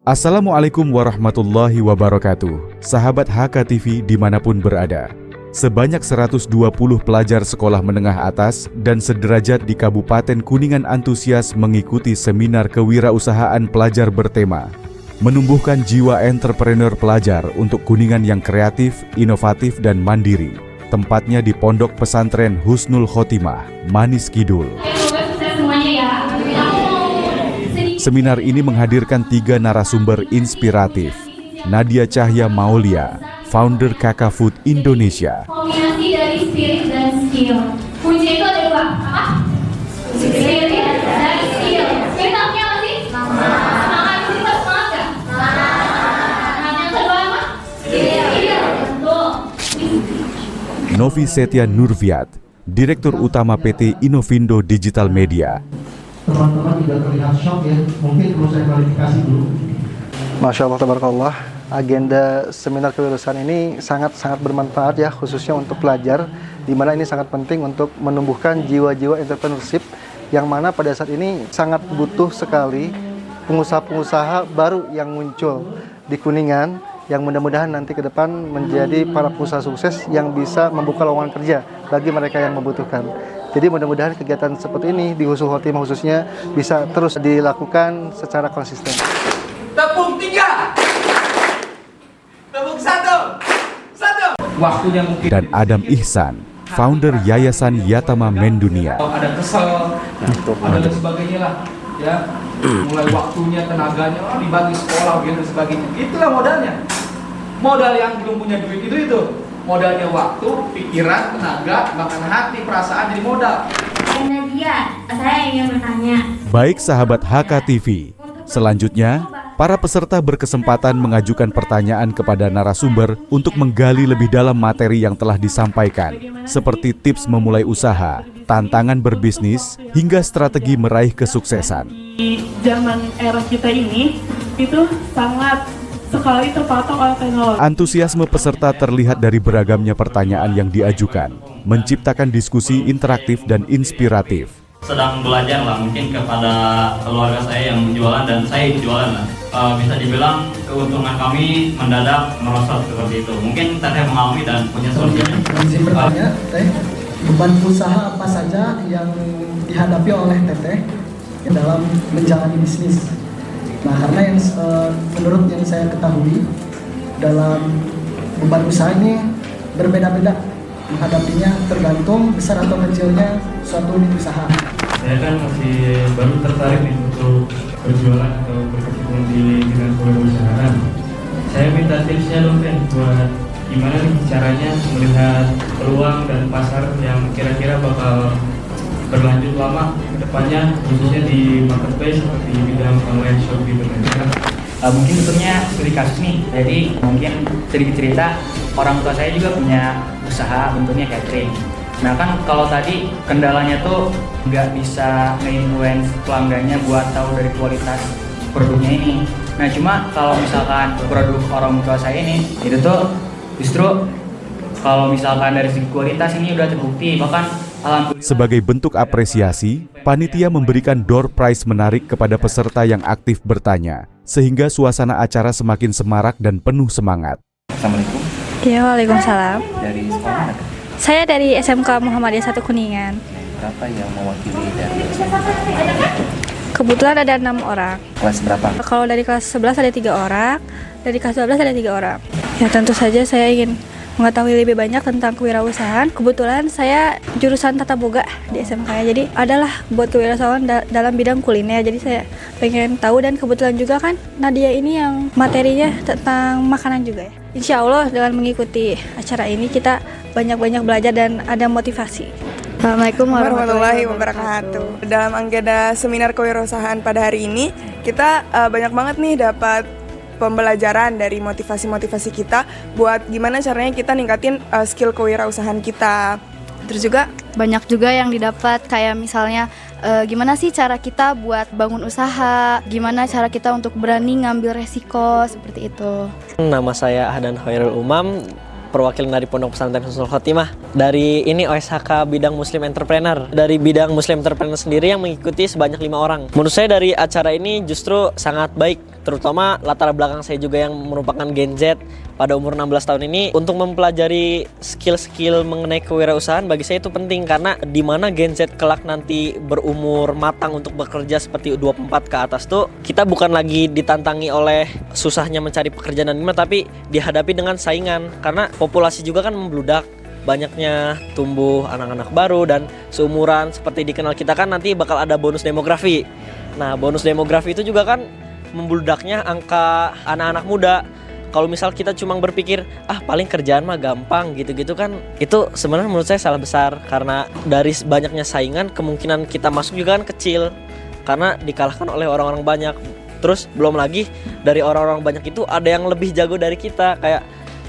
Assalamualaikum warahmatullahi wabarakatuh. Sahabat HKTV dimanapun berada. Sebanyak 120 pelajar sekolah menengah atas dan sederajat di Kabupaten Kuningan antusias mengikuti seminar kewirausahaan pelajar bertema menumbuhkan jiwa entrepreneur pelajar untuk Kuningan yang kreatif, inovatif, dan mandiri. Tempatnya di Pondok Pesantren Husnul Khotimah, Manis Kidul. Seminar ini menghadirkan 3 narasumber inspiratif. Nadia Cahya Maulia, founder Kakak Food Indonesia. Kombinasi dari spirit dan skill. Kunci itu ada 2. Apa? Spirit dan skill. Spirit artinya apa sih? Semangat. Kita semangat nggak? Semangat. Yang kedua apa? Skill. Betul. Novi Setia Nurfiat, Direktur Utama PT Inovindo Digital Media. Teman-teman tidak terlihat shock ya, mungkin perlu saya klarifikasi dulu. Masya Allah, tabarakallah. Agenda seminar kewirausahaan ini sangat bermanfaat ya, khususnya untuk pelajar, di mana ini sangat penting untuk menumbuhkan jiwa-jiwa entrepreneurship, yang mana pada saat ini sangat butuh sekali pengusaha-pengusaha baru yang muncul di Kuningan, yang mudah-mudahan nanti ke depan menjadi para pengusaha sukses yang bisa membuka lowongan kerja bagi mereka yang membutuhkan. Jadi mudah-mudahan kegiatan seperti ini di Husnul Khotimah khususnya bisa terus dilakukan secara konsisten. Tepung 3, tepung 1. Waktunya mungkin. Dan Adam Ihsan, founder Yayasan Yatama Mendunia. Ada kesel, ada dan sebagainya lah, ya. Mulai waktunya, tenaganya, dibagi sekolah, gitu dan sebagainya. Itulah modalnya. Modal yang belum punya duit itu. Modalnya waktu, pikiran, tenaga, bahkan hati, perasaan jadi modal. Nadia, saya ingin bertanya. Baik sahabat HKTV, selanjutnya para peserta berkesempatan mengajukan pertanyaan kepada narasumber untuk menggali lebih dalam materi yang telah disampaikan, seperti tips memulai usaha, tantangan berbisnis, hingga strategi meraih kesuksesan. Di zaman era kita ini, itu sangat sekali terpatok oleh teknologi. Antusiasme peserta terlihat dari beragamnya pertanyaan yang diajukan, menciptakan diskusi interaktif dan inspiratif. Sedang belajar lah mungkin kepada keluarga saya yang jualan dan saya jualan lah. Bisa dibilang keuntungan kami mendadak merosot seperti itu. Mungkin Teteh mengalami dan punya solusinya. Izin bertanya, Teh, beban usaha apa saja yang dihadapi oleh Teteh dalam menjalani bisnis? Nah, karena yang menurut yang saya ketahui, dalam beban usaha ini berbeda-beda menghadapinya, tergantung besar atau kecilnya suatu unit usaha. Saya kan masih baru tertarik nih untuk berjualan atau berkecimpung di bidang kewirausahaan. Saya minta tipsnya dong kan buat gimana nih caranya melihat peluang dan pasar yang kira-kira bakal berlanjut lama ke depannya, khususnya di marketplace seperti bidang online shop gitu kan. Mungkin bentuknya studi kasus nih, jadi mungkin sedikit cerita, orang tua saya juga punya usaha bentuknya catering. Nah kan kalau tadi kendalanya tuh nggak bisa nge-influence pelanggannya buat tahu dari kualitas produknya ini. Nah cuma kalau misalkan produk orang tua saya ini, itu tuh justru kalau misalkan dari segi kualitas ini udah terbukti, bahkan alhamdulillah. Sebagai bentuk apresiasi, panitia memberikan door prize menarik kepada peserta yang aktif bertanya, sehingga suasana acara semakin semarak dan penuh semangat. Assalamualaikum. Ya, waalaikumsalam. Dari sekolah mana? Saya dari SMK Muhammadiyah 1 Kuningan. Berapa yang mewakili dari Kebetulan ada 6 orang. kelas berapa? Kalau dari kelas 11 ada 3 orang, dari kelas 12 ada 3 orang. Ya tentu saja saya ingin mengetahui lebih banyak tentang kewirausahaan. Kebetulan saya jurusan tata boga di SMK, jadi adalah buat kewirausahaan dalam bidang kuliner. Jadi saya pengen tahu, dan kebetulan juga kan Nadia ini yang materinya tentang makanan juga ya. Insya Allah dengan mengikuti acara ini kita banyak-banyak belajar dan ada motivasi. Assalamualaikum warahmatullahi wabarakatuh. Dalam agenda seminar kewirausahaan pada hari ini, kita banyak banget nih dapat pembelajaran dari motivasi-motivasi kita buat gimana caranya kita ningkatin skill kewirausahaan kita. Terus juga banyak juga yang didapat, kayak misalnya gimana sih cara kita buat bangun usaha, gimana cara kita untuk berani ngambil resiko, seperti itu. Nama saya Ahdan Khairul Umam, perwakilan dari Pondok Pesantren Husnul Khotimah. Dari ini OSHK bidang Muslim Entrepreneur. Dari bidang Muslim Entrepreneur sendiri yang mengikuti sebanyak 5 orang. Menurut saya dari acara ini justru sangat baik, terutama latar belakang saya juga yang merupakan Gen Z pada umur 16 tahun ini. Untuk mempelajari skill-skill mengenai kewirausahaan bagi saya itu penting, karena di mana Gen Z kelak nanti berumur matang untuk bekerja seperti 24 ke atas tuh, kita bukan lagi ditantangi oleh susahnya mencari pekerjaan dan gimana, tapi dihadapi dengan saingan, karena populasi juga kan membludak, banyaknya tumbuh anak-anak baru dan seumuran seperti dikenal kita kan nanti bakal ada bonus demografi. Nah, bonus demografi itu juga kan membludaknya angka anak-anak muda. Kalau misal kita cuma berpikir paling kerjaan mah gampang gitu-gitu kan, itu sebenarnya menurut saya salah besar, karena dari banyaknya saingan kemungkinan kita masuk juga kan kecil karena dikalahkan oleh orang-orang banyak. Terus belum lagi dari orang-orang banyak itu ada yang lebih jago dari kita, kayak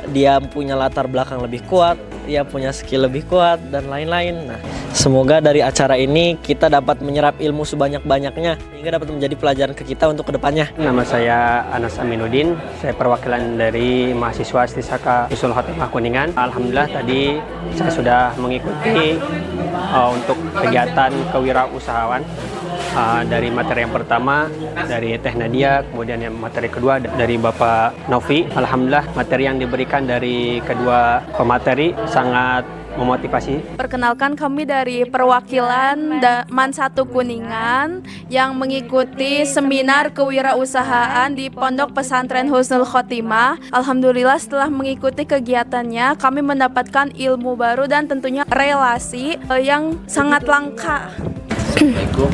dia punya latar belakang lebih kuat, dia punya skill lebih kuat dan lain-lain. Nah, semoga dari acara ini kita dapat menyerap ilmu sebanyak-banyaknya hingga dapat menjadi pelajaran ke kita untuk kedepannya. Nama saya Anas Aminuddin, saya perwakilan dari mahasiswa Istisaka Husnul Khotimah Kuningan. Alhamdulillah tadi saya sudah mengikuti untuk kegiatan kewirausahaan. Dari materi yang pertama dari Teh Nadia, kemudian yang materi kedua dari Bapak Novi. Alhamdulillah materi yang diberikan dari kedua pemateri sangat memotivasi. Perkenalkan, kami dari perwakilan MAN 1 Kuningan yang mengikuti seminar kewirausahaan di Pondok Pesantren Husnul Khotimah. Alhamdulillah setelah mengikuti kegiatannya kami mendapatkan ilmu baru dan tentunya relasi yang sangat langka. Assalamualaikum.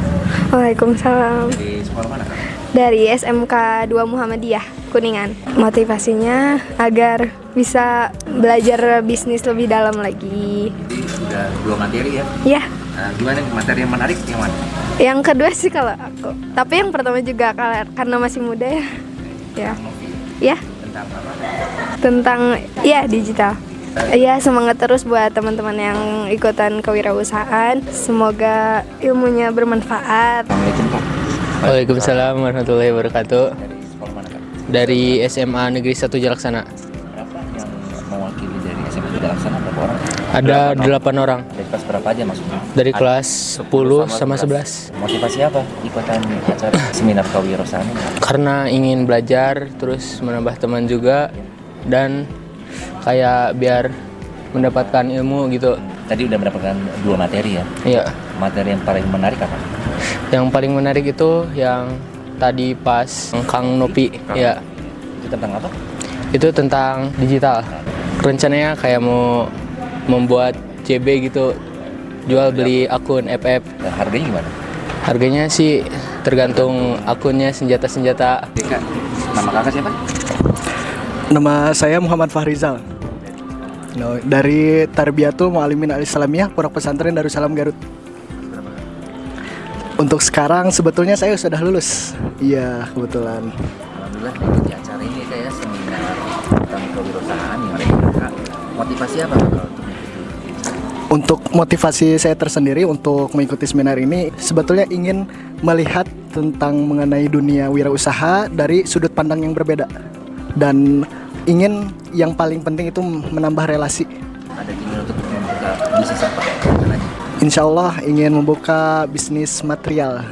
Waalaikumsalam. Dari sekolah mana, Kak? Dari SMK 2 Muhammadiyah Kuningan. Motivasinya agar bisa belajar bisnis lebih dalam lagi. Jadi sudah 2 materi ya? Iya. Nah, gimana materi yang menarik yang mana? Yang kedua sih kalau aku. Tapi yang pertama juga karena masih muda ya. Ya. Ya. Tentang apa? Tentang digital. Iya, semangat terus buat teman-teman yang ikutan kewirausahaan. Semoga ilmunya bermanfaat. Assalamualaikum, Kak. Waalaikumsalam warahmatullahi wabarakatuh. Dari sekolah mana, Kak? Dari SMA Negeri 1 Jalaksana. Berapa yang mewakili dari SMA Jalaksana, berapa orang? Ada 8 orang. Dari kelas berapa aja maksudnya? Dari kelas 10 sama 11. Motivasi apa ikutan acara seminar kewirausahaan ini? Karena ingin belajar, terus menambah teman juga, dan kayak biar mendapatkan ilmu gitu. Tadi udah mendapatkan 2 materi ya? Iya. Materi yang paling menarik apa? Yang paling menarik itu yang tadi pas Kang Nopi. Ya. Itu tentang apa? Itu tentang digital. Rencananya kayak mau membuat CB gitu, jual beli akun FF. Dan harganya gimana? Harganya sih tergantung akunnya, senjata-senjata. Kak, nama kakak siapa? Nama saya Muhammad Fahrizal. Dari Tarbiyatul Mu'alimin Al-Islamiyah Pondok Pesantren Darussalam Garut. Untuk sekarang sebetulnya saya sudah lulus. Iya, kebetulan. Alhamdulillah mengikuti acara ini kayak seminar tentang kewirausahaan yang ada di kakak. Motivasi apa Kak untuk mengikuti? Untuk motivasi saya tersendiri untuk mengikuti seminar ini sebetulnya ingin melihat tentang mengenai dunia wirausaha dari sudut pandang yang berbeda. Dan ingin yang paling penting itu menambah relasi. Ada ingin untuk membuka bisnis apa? Insya Allah ingin membuka bisnis material.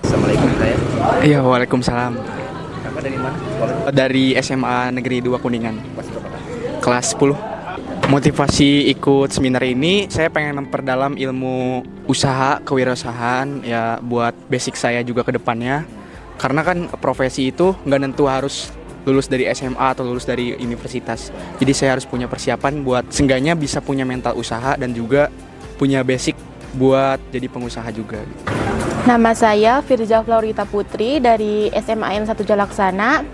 Assalamualaikum Kak ya. Iya, waalaikumsalam. Kakak dari mana? Sekolah? Dari SMA Negeri 2 Kuningan. Kelas berapa, Kak? Kelas 10. Motivasi ikut seminar ini, saya pengen memperdalam ilmu usaha, kewirausahaan ya, buat basic saya juga ke depannya. Karena kan profesi itu nggak nentu harus lulus dari SMA atau lulus dari universitas. Jadi saya harus punya persiapan buat seenggaknya bisa punya mental usaha dan juga punya basic buat jadi pengusaha juga. Nama saya Firza Florita Putri dari SMA N 1 Jalaksana,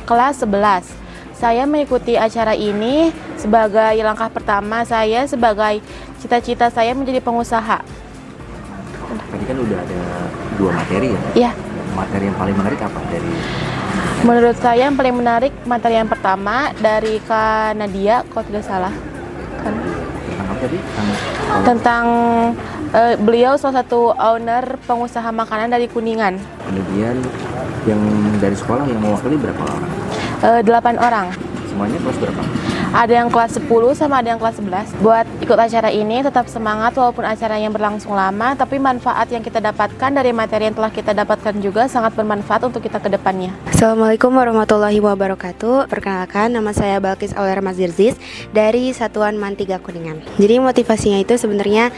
kelas 11. Saya mengikuti acara ini sebagai langkah pertama saya sebagai cita-cita saya menjadi pengusaha. Tadi kan udah ada 2 materi ya? Iya. Materi yang paling menarik apa dari? Menurut saya yang paling menarik materi yang pertama dari Kak Nadia, kalau tidak salah. Tentang apa tadi? Tentang beliau salah satu owner pengusaha makanan dari Kuningan. Kemudian yang dari sekolah yang mewakili berapa orang? 8 orang. Semuanya kelas berapa? Ada yang kelas 10 sama ada yang kelas 11. Buat ikut acara ini tetap semangat walaupun acara yang berlangsung lama, tapi manfaat yang kita dapatkan dari materi yang telah kita dapatkan juga sangat bermanfaat untuk kita ke depannya. Assalamualaikum warahmatullahi wabarakatuh. Perkenalkan, nama saya Balkis Auler Mazirzis dari Satuan MAN 3 Kuningan. Jadi motivasinya itu sebenarnya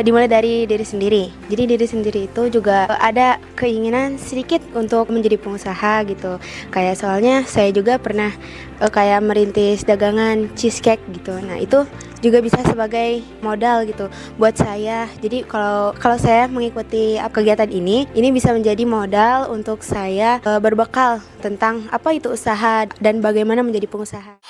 dimulai dari diri sendiri. Jadi diri sendiri itu juga ada keinginan sedikit untuk menjadi pengusaha gitu. Kayak soalnya saya juga pernah kayak merintis dagangan cheesecake gitu. Nah, itu juga bisa sebagai modal gitu buat saya. Jadi kalau saya mengikuti kegiatan ini bisa menjadi modal untuk saya berbekal tentang apa itu usaha dan bagaimana menjadi pengusaha.